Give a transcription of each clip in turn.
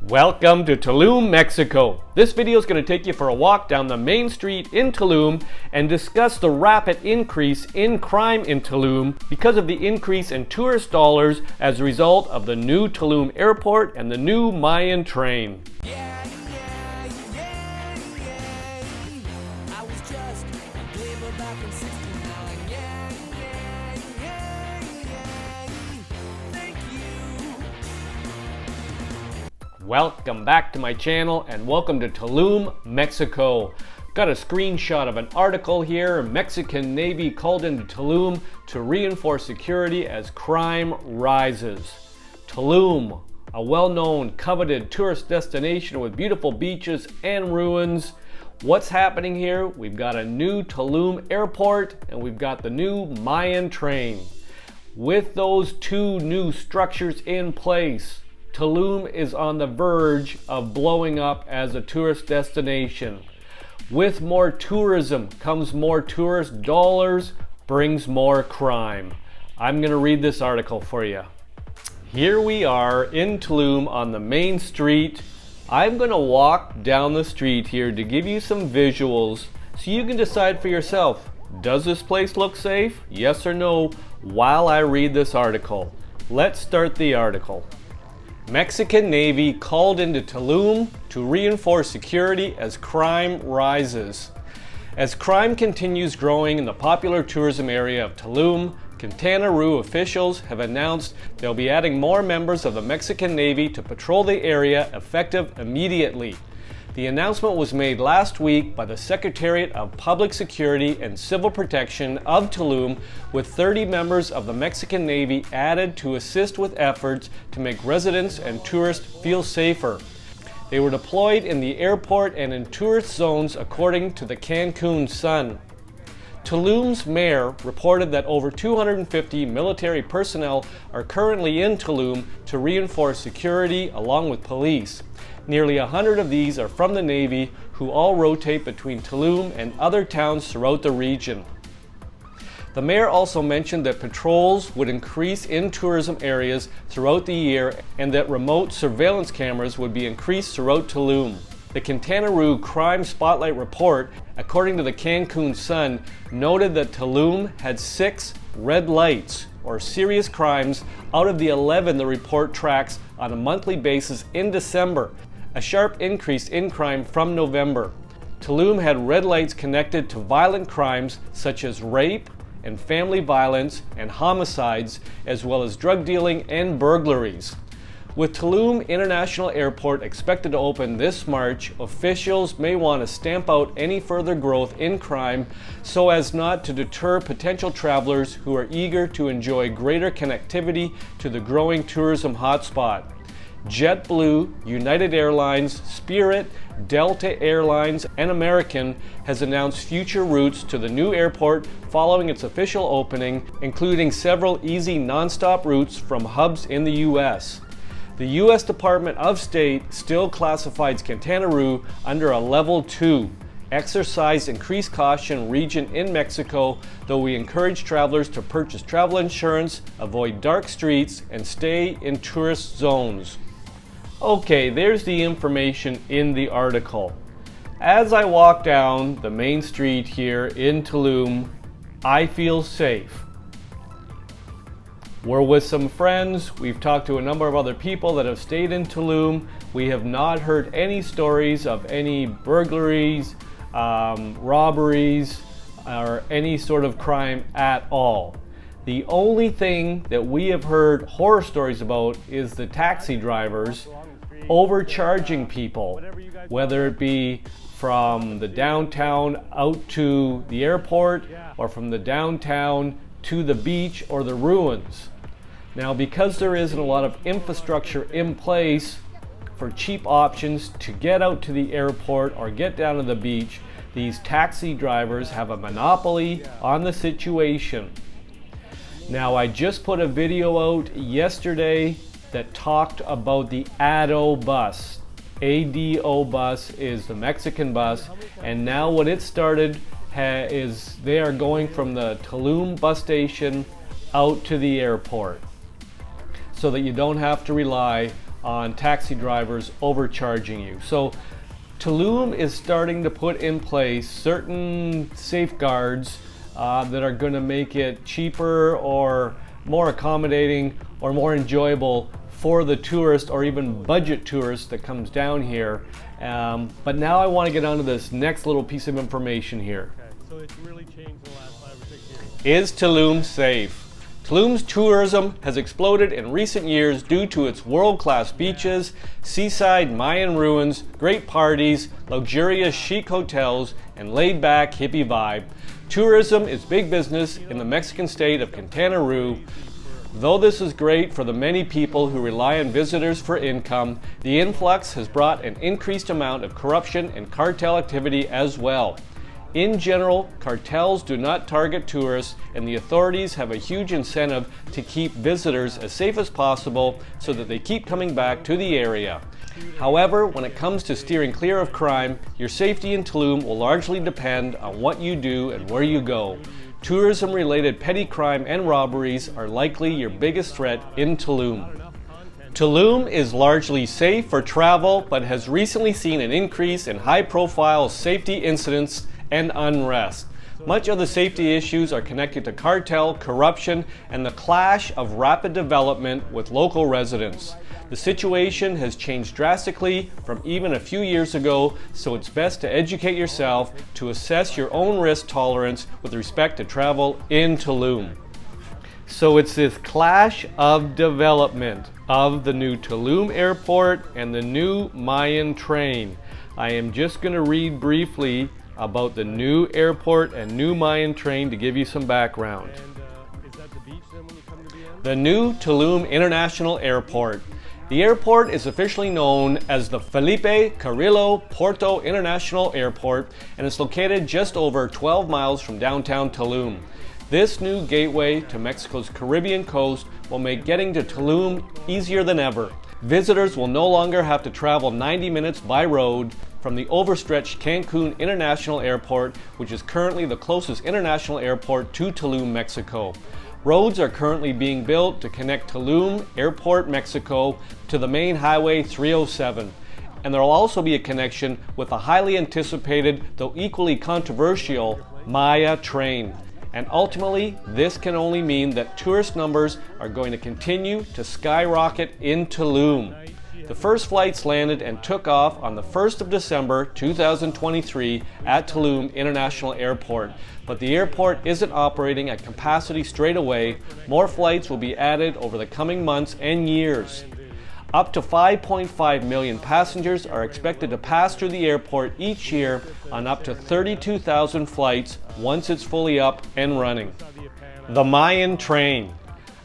Welcome to Tulum, Mexico. This video is going to take you for a walk down the main street in Tulum and discuss the rapid increase in crime in Tulum because of the increase in tourist dollars as a result of the new Tulum airport and the new Mayan Train. Welcome back to my channel and welcome to Tulum, Mexico. Got a screenshot of an article here. Mexican Navy called into Tulum to reinforce security as crime rises. Tulum, a well-known, coveted tourist destination with beautiful beaches and ruins. What's happening here? We've got a new Tulum airport and we've got the new Mayan Train. With those two new structures in place, Tulum is on the verge of blowing up as a tourist destination. With more tourism comes more tourist dollars, brings more crime. I'm going to read this article for you. Here we are in Tulum on the main street. I'm going to walk down the street here to give you some visuals so you can decide for yourself. Does this place look safe? Yes or no, while I read this article. Let's start the article. Mexican Navy called into Tulum to reinforce security as crime rises. As crime continues growing in the popular tourism area of Tulum, Quintana Roo officials have announced they'll be adding more members of the Mexican Navy to patrol the area effective immediately. The announcement was made last week by the Secretariat of Public Security and Civil Protection of Tulum, with 30 members of the Mexican Navy added to assist with efforts to make residents and tourists feel safer. They were deployed in the airport and in tourist zones, according to the Cancun Sun. Tulum's mayor reported that over 250 military personnel are currently in Tulum to reinforce security along with police. Nearly 100 of these are from the Navy, who all rotate between Tulum and other towns throughout the region. The mayor also mentioned that patrols would increase in tourism areas throughout the year and that remote surveillance cameras would be increased throughout Tulum. The Quintana Roo Crime Spotlight report, according to the Cancun Sun, noted that Tulum had 6 red lights, or serious crimes, out of the 11 the report tracks on a monthly basis in December, a sharp increase in crime from November. Tulum had red lights connected to violent crimes such as rape and family violence and homicides, as well as drug dealing and burglaries. With Tulum International Airport expected to open this March, officials may want to stamp out any further growth in crime so as not to deter potential travelers who are eager to enjoy greater connectivity to the growing tourism hotspot. JetBlue, United Airlines, Spirit, Delta Airlines, and American has announced future routes to the new airport following its official opening, including several easy nonstop routes from hubs in the U.S. The U.S. Department of State still classifies Quintana Roo under a Level 2, exercise increased caution region in Mexico, though we encourage travelers to purchase travel insurance, avoid dark streets, and stay in tourist zones. Okay, there's the information in the article. As I walk down the main street here in Tulum, I feel safe. We're with some friends. We've talked to a number of other people that have stayed in Tulum. We have not heard any stories of any burglaries, robberies, or any sort of crime at all. The only thing that we have heard horror stories about is the taxi drivers overcharging people, whether it be from the downtown out to the airport or from the downtown to the beach or the ruins. Now, because there isn't a lot of infrastructure in place for cheap options to get out to the airport or get down to the beach, these taxi drivers have a monopoly on the situation. Now, I just put a video out yesterday that talked about the ADO bus. ADO bus is the Mexican bus, and now what it started is they are going from the Tulum bus station out to the airport so that you don't have to rely on taxi drivers overcharging you. So Tulum is starting to put in place certain safeguards that are going to make it cheaper or more accommodating or more enjoyable for the tourist or even budget tourist that comes down here. But now I want to get onto this next little piece of information here. Okay, so it's really changed the last 5 or 6 years. Is Tulum safe? Tulum's tourism has exploded in recent years due to its world-class beaches, seaside Mayan ruins, great parties, luxurious chic hotels, and laid-back hippie vibe. Tourism is big business in the Mexican state of Quintana Roo. Though this is great for the many people who rely on visitors for income, the influx has brought an increased amount of corruption and cartel activity as well. In general, cartels do not target tourists, and the authorities have a huge incentive to keep visitors as safe as possible so that they keep coming back to the area. However, when it comes to steering clear of crime, your safety in Tulum will largely depend on what you do and where you go. Tourism-related petty crime and robberies are likely your biggest threat in Tulum. Tulum is largely safe for travel, but has recently seen an increase in high-profile safety incidents and unrest. Much of the safety issues are connected to cartel, corruption, and the clash of rapid development with local residents. The situation has changed drastically from even a few years ago, so it's best to educate yourself to assess your own risk tolerance with respect to travel in Tulum. So it's this clash of development of the new Tulum airport and the new Mayan Train. I am just going to read briefly about the new airport and new Mayan Train to give you some background. And is that the beach then when you come to the end? The new Tulum International Airport. The airport is officially known as the Felipe Carrillo Porto International Airport and is located just over 12 miles from downtown Tulum. This new gateway to Mexico's Caribbean coast will make getting to Tulum easier than ever. Visitors will no longer have to travel 90 minutes by road from the overstretched Cancun International Airport, which is currently the closest international airport to Tulum, Mexico. Roads are currently being built to connect Tulum Airport, Mexico to the main Highway 307. And there will also be a connection with the highly anticipated, though equally controversial, Mayan Train. And ultimately, this can only mean that tourist numbers are going to continue to skyrocket in Tulum. The first flights landed and took off on the 1st of December 2023 at Tulum International Airport, but the airport isn't operating at capacity straight away. More flights will be added over the coming months and years. Up to 5.5 million passengers are expected to pass through the airport each year on up to 32,000 flights once it's fully up and running. The Mayan Train.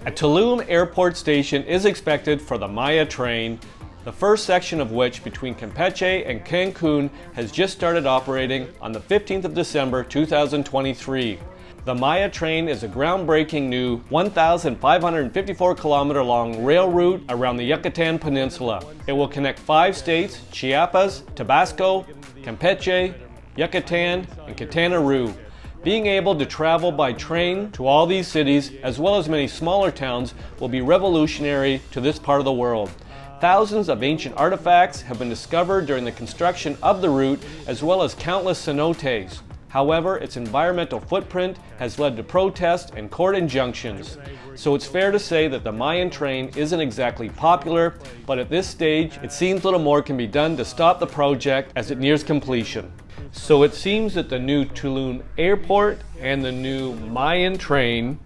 A Tulum Airport station is expected for the Mayan Train, the first section of which between Campeche and Cancun has just started operating on the 15th of December 2023. The Mayan Train is a groundbreaking new 1,554 kilometer long rail route around the Yucatan Peninsula. It will connect 5 states, Chiapas, Tabasco, Campeche, Yucatan, and Quintana Roo. Being able to travel by train to all these cities, as well as many smaller towns, will be revolutionary to this part of the world. Thousands of ancient artifacts have been discovered during the construction of the route, as well as countless cenotes. However, its environmental footprint has led to protests and court injunctions. So it's fair to say that the Mayan Train isn't exactly popular, but at this stage, it seems little more can be done to stop the project as it nears completion. So it seems that the new Tulum Airport and the new Mayan Train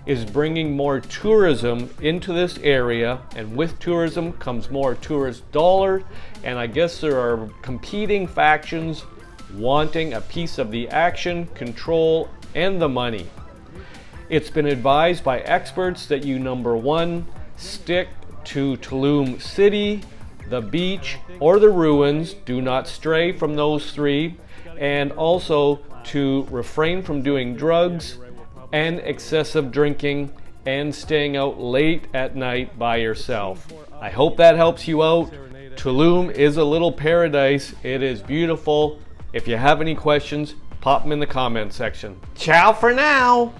is bringing more tourism into this area, and with tourism comes more tourist dollars, and I guess there are competing factions wanting a piece of the action, control, and the money. It's been advised by experts that you, number one, stick to Tulum City, the beach, or the ruins. Do not stray from those three, and also to refrain from doing drugs and excessive drinking and staying out late at night by yourself. I hope that helps you out. Tulum is a little paradise. It is beautiful. If you have any questions, pop them in the comment section. Ciao for now!